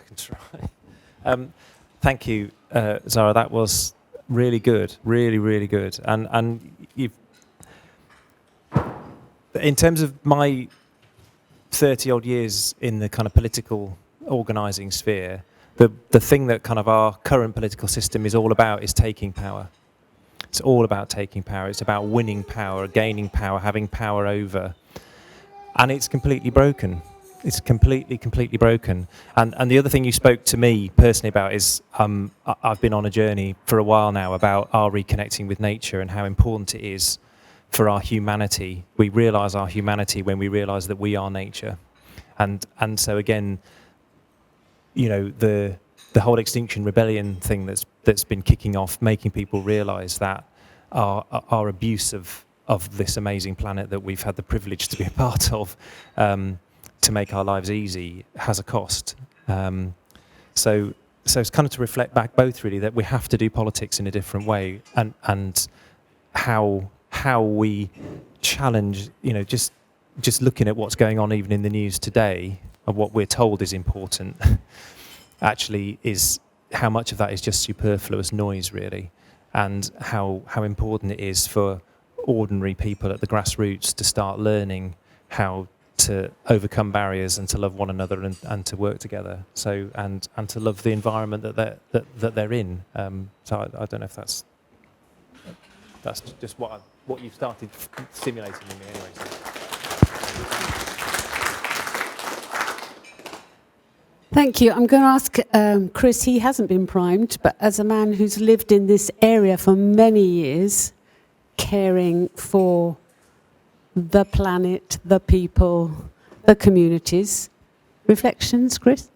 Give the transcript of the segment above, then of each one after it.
can try. Thank you, Zahra. That was really good, really, really good. And you've, in terms of my 30-odd years in the kind of political organising sphere, the thing that kind of our current political system is all about is taking power. It's all about taking power. It's about winning power, gaining power, having power over. And it's completely broken. It's completely broken. And the other thing you spoke to me personally about is I've been on a journey for a while now about our reconnecting with nature and how important it is for our humanity. We realise our humanity when we realise that we are nature. And so again, you know, the whole Extinction Rebellion thing that's been kicking off, making people realise that our abuse of this amazing planet that we've had the privilege to be a part of, to make our lives easy, has a cost. So it's kind of to reflect back both really that we have to do politics in a different way, and how we challenge, you know, just looking at what's going on even in the news today, of what we're told is important, actually is how much of that is just superfluous noise really, and how important it is for ordinary people at the grassroots to start learning how to overcome barriers and to love one another and to work together. So and to love the environment that they're in. So I don't know if that's just what you've started stimulating in me anyway. So. Thank you. I'm going to ask Chris. He hasn't been primed, but as a man who's lived in this area for many years, caring for the planet, the people, the communities. Reflections, Chris?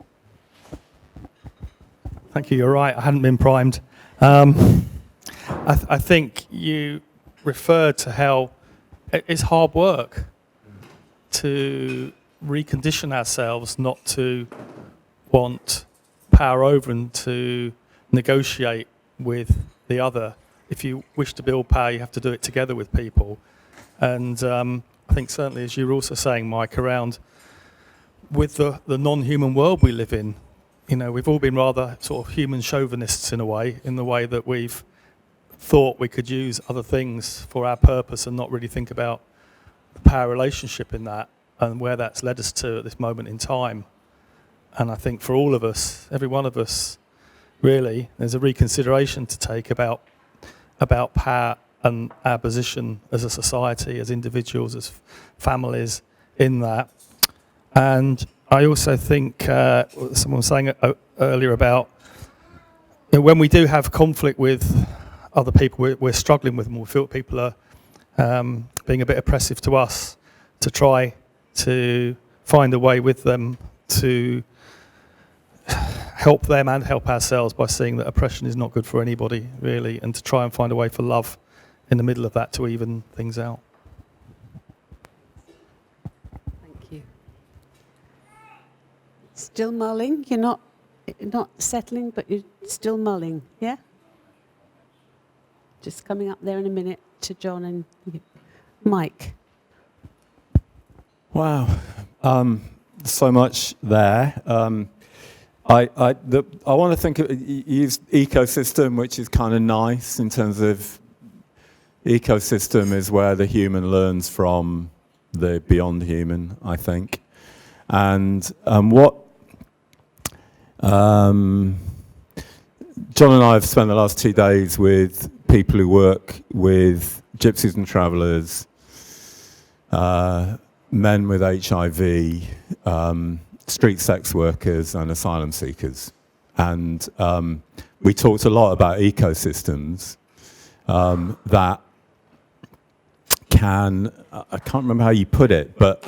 Thank you. You're right. I hadn't been primed. I think you referred to how it's hard work to recondition ourselves not to want power over and to negotiate with the other. If you wish to build power, you have to do it together with people. And I think certainly, as you were also saying, Mike, around with the non-human world we live in, you know, we've all been rather sort of human chauvinists in the way that we've thought we could use other things for our purpose and not really think about the power relationship in that and where that's led us to at this moment in time. And I think for all of us, every one of us, really, there's a reconsideration to take about power and our position as a society, as individuals, as families in that. And I also think someone was saying earlier about, you know, when we do have conflict with other people, we're struggling with them, we feel people are being a bit oppressive to us, to try to find a way with them to help them and help ourselves by seeing that oppression is not good for anybody, really, and to try and find a way for love in the middle of that to even things out. Thank you. Still mulling? You're not settling, but you're still mulling, yeah? Just coming up there in a minute to John and Mike. Wow, so much there. I want to think use ecosystem, which is kind of nice in terms of ecosystem is where the human learns from the beyond human, I think. And what John and I have spent the last 2 days with people who work with gypsies and travellers, men with HIV, street sex workers and asylum seekers. And we talked a lot about ecosystems that can, I can't remember how you put it, but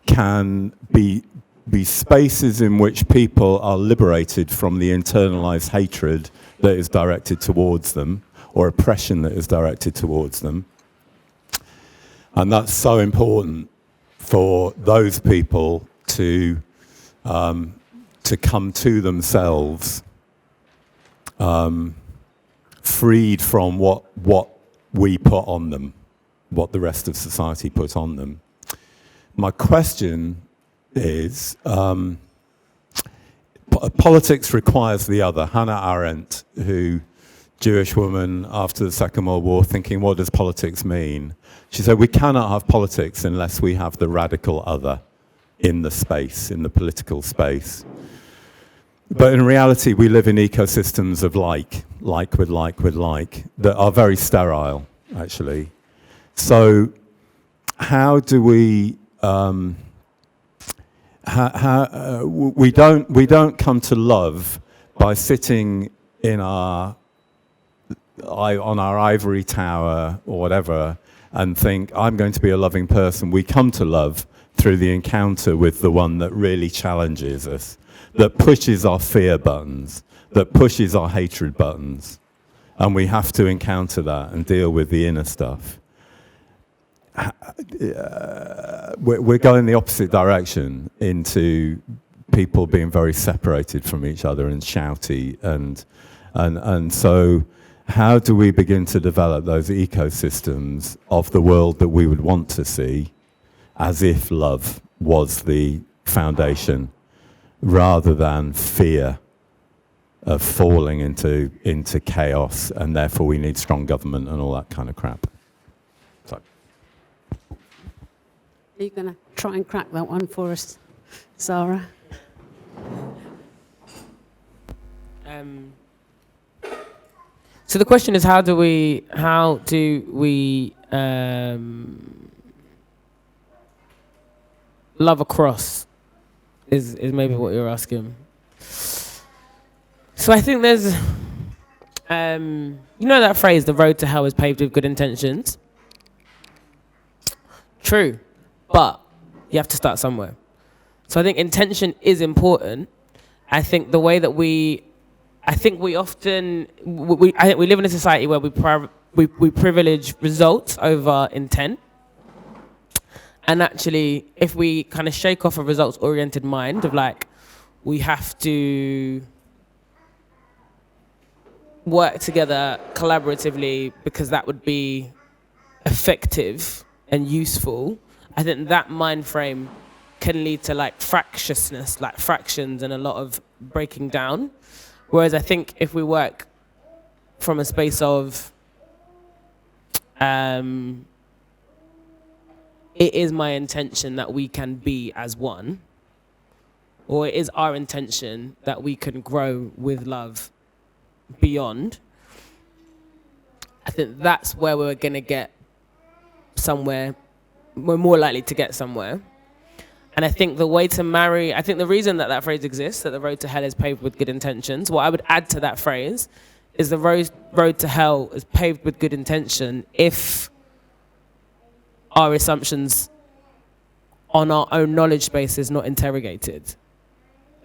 can be spaces in which people are liberated from the internalized hatred that is directed towards them, or oppression that is directed towards them. And that's so important for those people to come to themselves, freed from what we put on them, what the rest of society put on them. My question is, politics requires the other. Hannah Arendt, Jewish woman after the Second World War, thinking, what does politics mean? She said, we cannot have politics unless we have the radical other in the space, in the political space. But in reality, we live in ecosystems of like with like with like, that are very sterile, actually. So how do we... we don't come to love by sitting in on our ivory tower or whatever and think, I'm going to be a loving person. We come to love through the encounter with the one that really challenges us, that pushes our fear buttons, that pushes our hatred buttons. And we have to encounter that and deal with the inner stuff. We're going the opposite direction into people being very separated from each other and shouty, and so how do we begin to develop those ecosystems of the world that we would want to see, as if love was the foundation, rather than fear of falling into chaos, and therefore we need strong government and all that kind of crap. Are you going to try and crack that one for us, Zahra? So the question is, how do we love across? Is maybe what you're asking. So I think there's, you know that phrase, the road to hell is paved with good intentions? True, but you have to start somewhere. So I think intention is important. I think the way that we live in a society where we privilege results over intent. And actually, if we kind of shake off a results-oriented mind of like, we have to work together collaboratively because that would be effective and useful, I think that mind frame can lead to like fractiousness, like fractions and a lot of breaking down. Whereas I think if we work from a space of it is my intention that we can be as one, or it is our intention that we can grow with love beyond, I think that's where we're going to get somewhere. We're more likely to get somewhere. And I think the way to marry, I think the reason that phrase exists, that the road to hell is paved with good intentions, what I would add to that phrase is the road to hell is paved with good intention if our assumptions on our own knowledge base is not interrogated,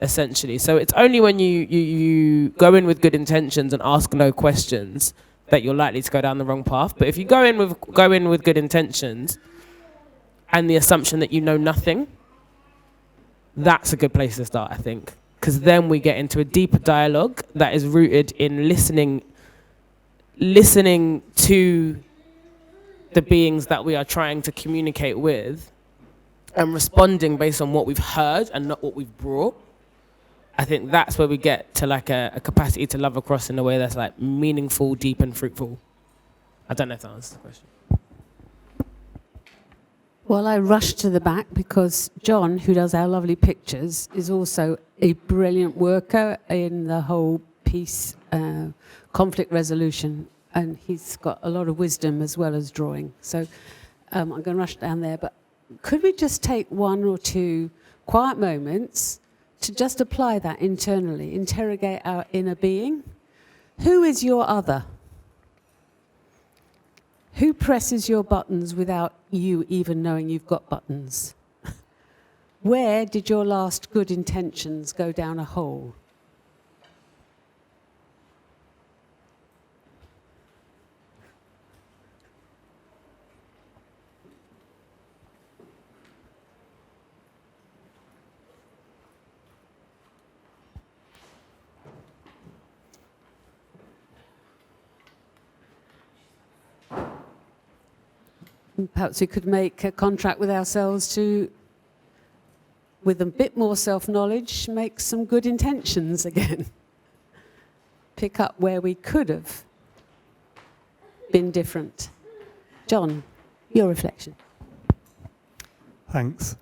essentially. So it's only when you go in with good intentions and ask no questions that you're likely to go down the wrong path. But if you go in with good intentions and the assumption that you know nothing, that's a good place to start, I think. Because then we get into a deeper dialogue that is rooted in listening to the beings that we are trying to communicate with and responding based on what we've heard and not what we've brought. I think that's where we get to like a capacity to love across in a way that's like meaningful, deep and fruitful. I don't know if that answers the question. Well, I rushed to the back because John, who does our lovely pictures, is also a brilliant worker in the whole peace, conflict resolution, and he's got a lot of wisdom as well as drawing. So I'm going to rush down there, but could we just take one or two quiet moments to just apply that internally, interrogate our inner being? Who is your other? Who presses your buttons without you even knowing you've got buttons? Where did your last good intentions go down a hole? Perhaps we could make a contract with ourselves to with a bit more self-knowledge, make some good intentions again. Pick up where we could have been different. John, your reflection. Thanks.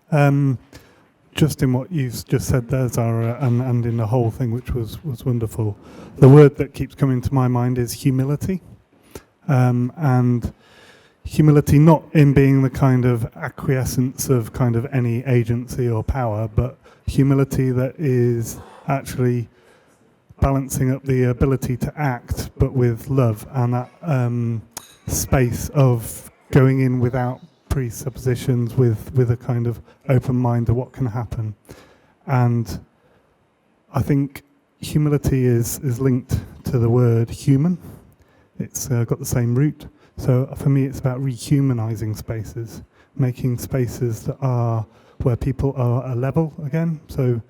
Just in what you just said there, Zahra, and in the whole thing, which was wonderful, the word that keeps coming to my mind is humility. And humility not in being the kind of acquiescence of kind of any agency or power, but humility that is actually balancing up the ability to act, but with love, and that space of going in without presuppositions, with a kind of open mind to what can happen. And I think humility is linked to the word human. It's got the same root. So for me, it's about rehumanizing spaces, making spaces that are where people are a level again. So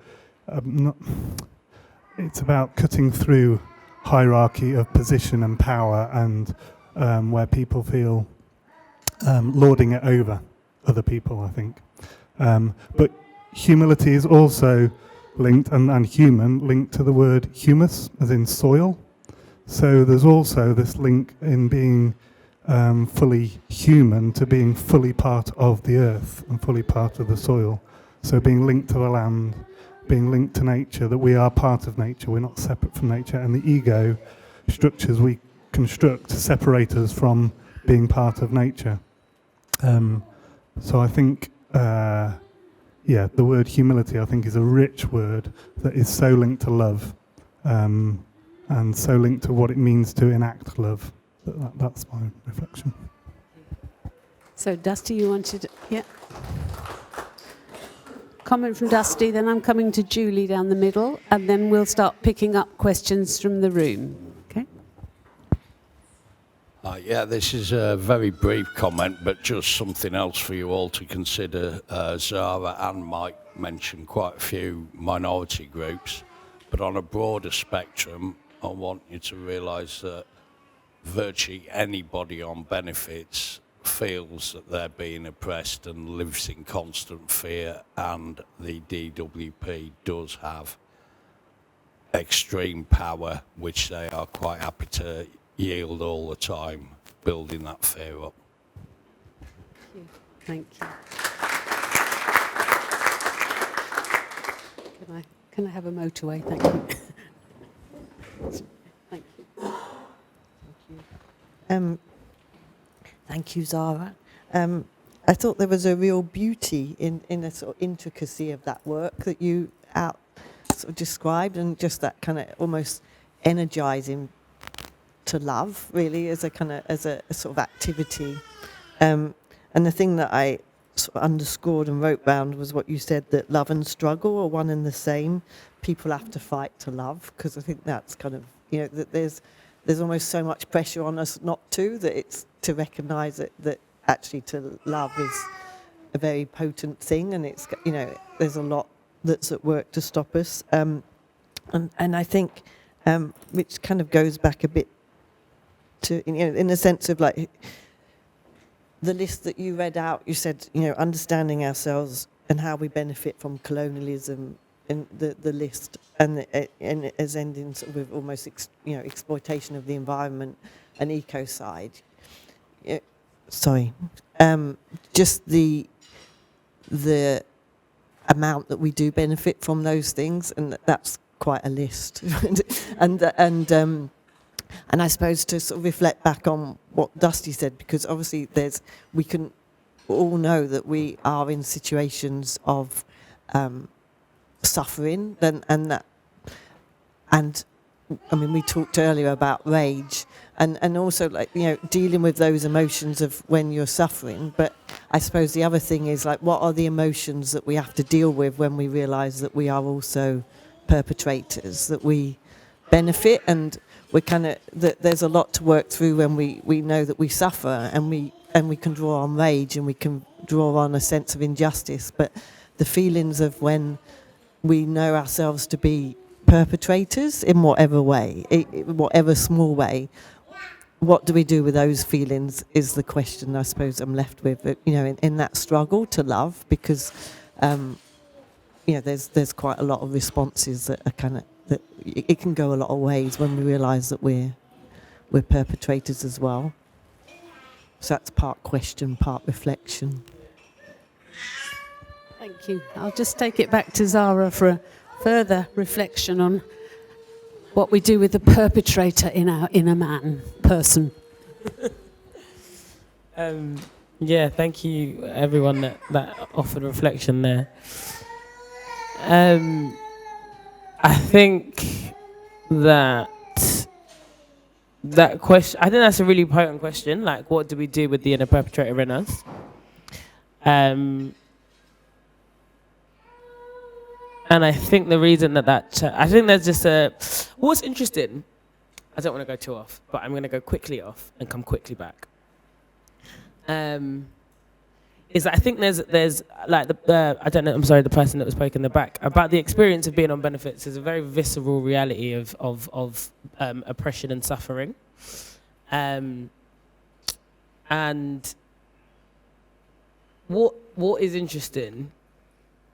it's about cutting through hierarchy of position and power, and where people feel lording it over other people, I think. But humility is also linked, and human, linked to the word humus, as in soil. So there's also this link in being fully human to being fully part of the earth and fully part of the soil. So being linked to the land, being linked to nature, that we are part of nature, we're not separate from nature, and the ego structures we construct separate us from being part of nature. So I think, the word humility, I think, is a rich word that is so linked to love, and so linked to what it means to enact love. That's my reflection. So Dusty, you wanted, yeah. Comment from Dusty, then I'm coming to Julie down the middle, and then we'll start picking up questions from the room. Okay? This is a very brief comment, but just something else for you all to consider. Zahra and Mike mentioned quite a few minority groups, but on a broader spectrum, I want you to realise that virtually anybody on benefits feels that they're being oppressed and lives in constant fear, and the DWP does have extreme power, which they are quite happy to yield all the time, building that fear up. Thank you. Can I have a motorway? Thank you. Thank you. Thank you, Zahra. I thought there was a real beauty in a sort of intricacy of that work that you sort of described, and just that kind of almost energizing to love, really, as a sort of activity. And the thing that I sort of underscored and wrote down was what you said, that love and struggle are one and the same. People have to fight to love, because I think that's kind of, that there's almost so much pressure on us not to, that it's to recognise that actually to love is a very potent thing, and it's, there's a lot that's at work to stop us. And I think, which kind of goes back a bit to, in the sense of like the list that you read out, you said, understanding ourselves and how we benefit from colonialism, in the list, and as ending sort of with almost exploitation of the environment and ecocide. Just the amount that we do benefit from those things, and that's quite a list. and I suppose to sort of reflect back on what Dusty said, because obviously we can all know that we are in situations of suffering, and I mean, we talked earlier about rage, and also like dealing with those emotions of when you're suffering. But I suppose the other thing is like, what are the emotions that we have to deal with when we realise that we are also perpetrators, that we benefit, and we're that there's a lot to work through when we know that we suffer, and we can draw on rage, and we can draw on a sense of injustice. But the feelings of when we know ourselves to be perpetrators in whatever way, whatever small way, what do we do with those feelings is the question I suppose I'm left with, in that struggle to love, because there's quite a lot of responses that are kind of, that it can go a lot of ways when we realise that we're perpetrators as well. So that's part question, part reflection. Thank you. I'll just take it back to Zahra for a further reflection on what we do with the perpetrator in our inner person. Yeah, thank you everyone that offered reflection there. I think that question, I think that's a really potent question, like what do we do with the inner perpetrator in us? And I think the reason that I think there's just what's interesting, I don't want to go too off, but I'm going to go quickly off and come quickly back. Is that I think there's like I don't know, I'm sorry, the person that was spoken in the back about the experience of being on benefits is a very visceral reality of oppression and suffering, and what is interesting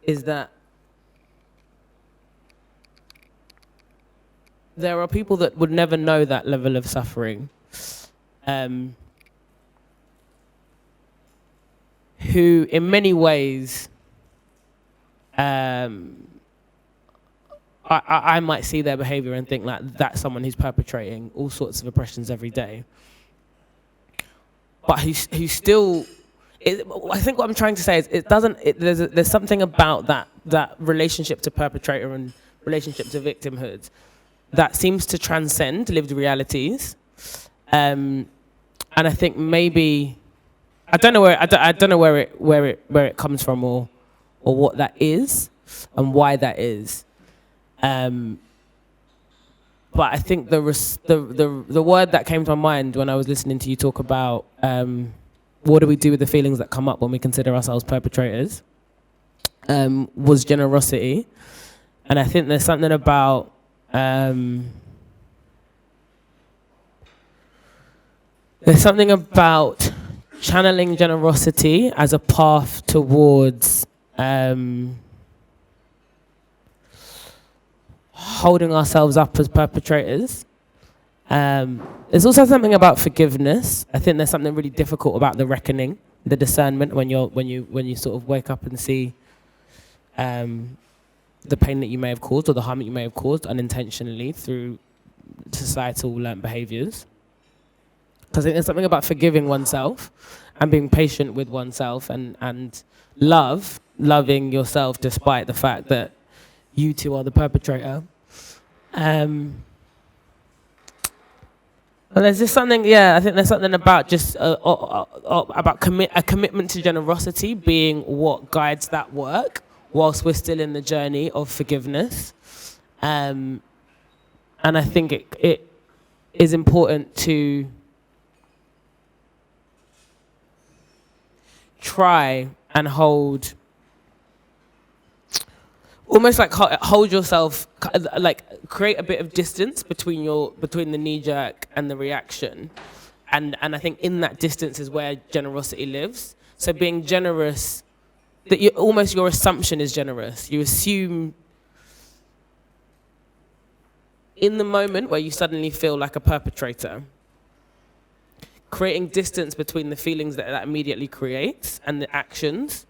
is that there are people that would never know that level of suffering, who in many ways, I might see their behavior and think like that's someone who's perpetrating all sorts of oppressions every day. But who still, I think what I'm trying to say is there's something about that relationship to perpetrator and relationship to victimhood that seems to transcend lived realities. And I think maybe, I don't know where it comes from or what that is and why that is. But I think the word that came to my mind when I was listening to you talk about what do we do with the feelings that come up when we consider ourselves perpetrators, was generosity. And I think there's something about channeling generosity as a path towards holding ourselves up as perpetrators. There's also something about forgiveness. I think there's something really difficult about the reckoning, the discernment when you sort of wake up and see the pain that you may have caused or the harm that you may have caused unintentionally through societal learned behaviors. Because I think there's something about forgiving oneself and being patient with oneself and loving yourself despite the fact that you too are the perpetrator. But there's just something, I think there's something about just about a commitment to generosity being what guides that work whilst we're still in the journey of forgiveness. And I think it is important to try and hold yourself, like create a bit of distance between the knee jerk and the reaction, and I think in that distance is where generosity lives. So being generous, that your assumption is generous. You assume in the moment where you suddenly feel like a perpetrator, creating distance between the feelings that immediately creates and the actions,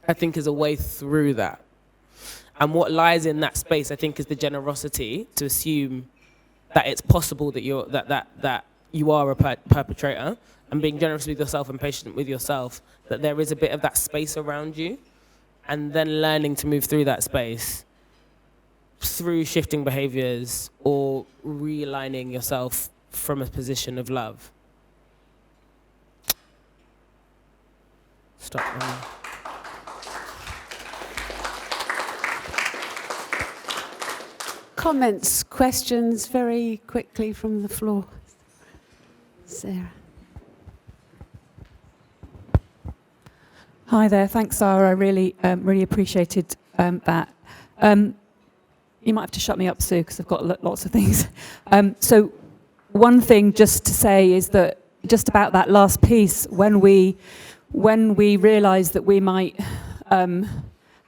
I think is a way through that. And what lies in that space, I think, is the generosity to assume that it's possible that you are a perpetrator, and being generous with yourself and patient with yourself, that there is a bit of that space around you, and then learning to move through that space through shifting behaviors or realigning yourself from a position of love. Stop. Comments, questions, very quickly from the floor. Sarah. Hi there, thanks Zahra, I really appreciated that. You might have to shut me up, Sue, because I've got lots of things. So one thing just to say is that just about that last piece, when we realise that we might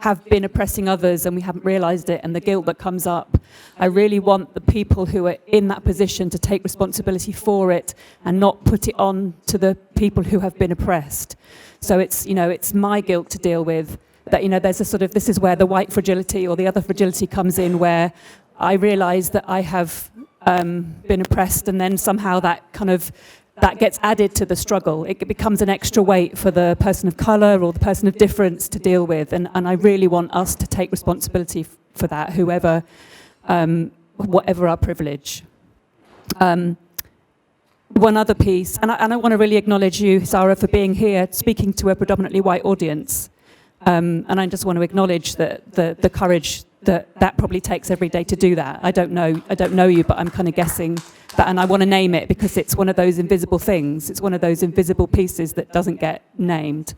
have been oppressing others and we haven't realised it, and the guilt that comes up. I really want the people who are in that position to take responsibility for it and not put it on to the people who have been oppressed. So it's, you know, it's my guilt to deal with. That, you know, there's a sort of, this is where the white fragility or the other fragility comes in, where I realise that I have been oppressed, and then somehow that gets added to the struggle. It becomes an extra weight for the person of colour or the person of difference to deal with, and I really want us to take responsibility for that, whoever, whatever our privilege. One other piece, and I want to really acknowledge you, Zahra, for being here, speaking to a predominantly white audience, and I just want to acknowledge the courage that probably takes every day to do that. I don't know you, but I'm kind of guessing that, and I want to name it because it's one of those invisible things. It's one of those invisible pieces that doesn't get named.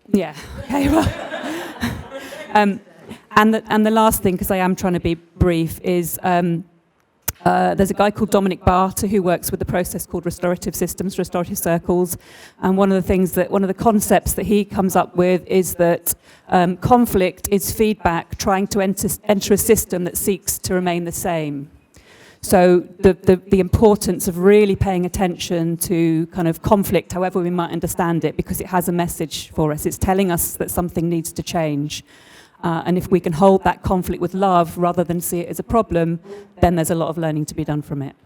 Yeah. Okay. Well. And the last thing, because I am trying to be brief, is there's a guy called Dominic Barter who works with a process called restorative systems, restorative circles, and one of the concepts that he comes up with is that conflict is feedback trying to enter a system that seeks to remain the same. So the importance of really paying attention to kind of conflict, however we might understand it, because it has a message for us. It's telling us that something needs to change. And if we can hold that conflict with love rather than see it as a problem, then there's a lot of learning to be done from it.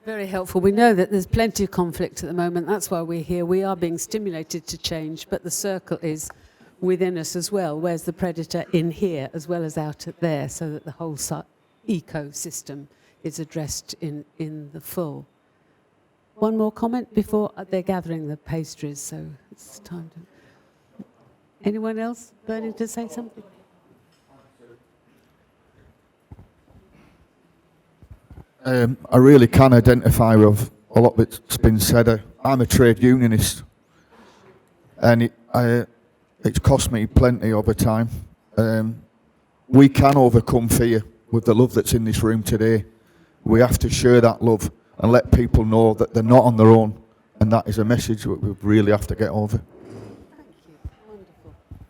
Very helpful. We know that there's plenty of conflict at the moment. That's why we're here. We are being stimulated to change, but the circle is within us as well. Where's the predator? In here as well as out at there, so that the whole ecosystem is addressed in the full. One more comment before they're gathering the pastries, so it's time to... Anyone else burning to say something? I really can identify with a lot that's been said. I'm a trade unionist, and it's cost me plenty over time. We can overcome fear with the love that's in this room today. We have to share that love and let people know that they're not on their own, and that is a message that we really have to get over.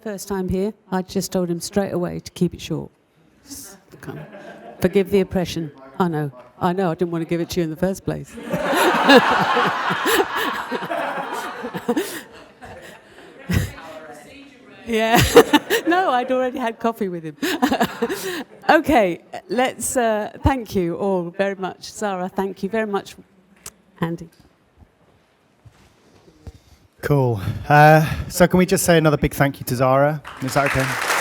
First time here, I just told him straight away to keep it short. Forgive the oppression. I know, I didn't want to give it to you in the first place. Yeah, no, I'd already had coffee with him. Okay, let's thank you all very much. Zahra, thank you very much. Andy. Cool. So can we just say another big thank you to Zahra? Is that okay?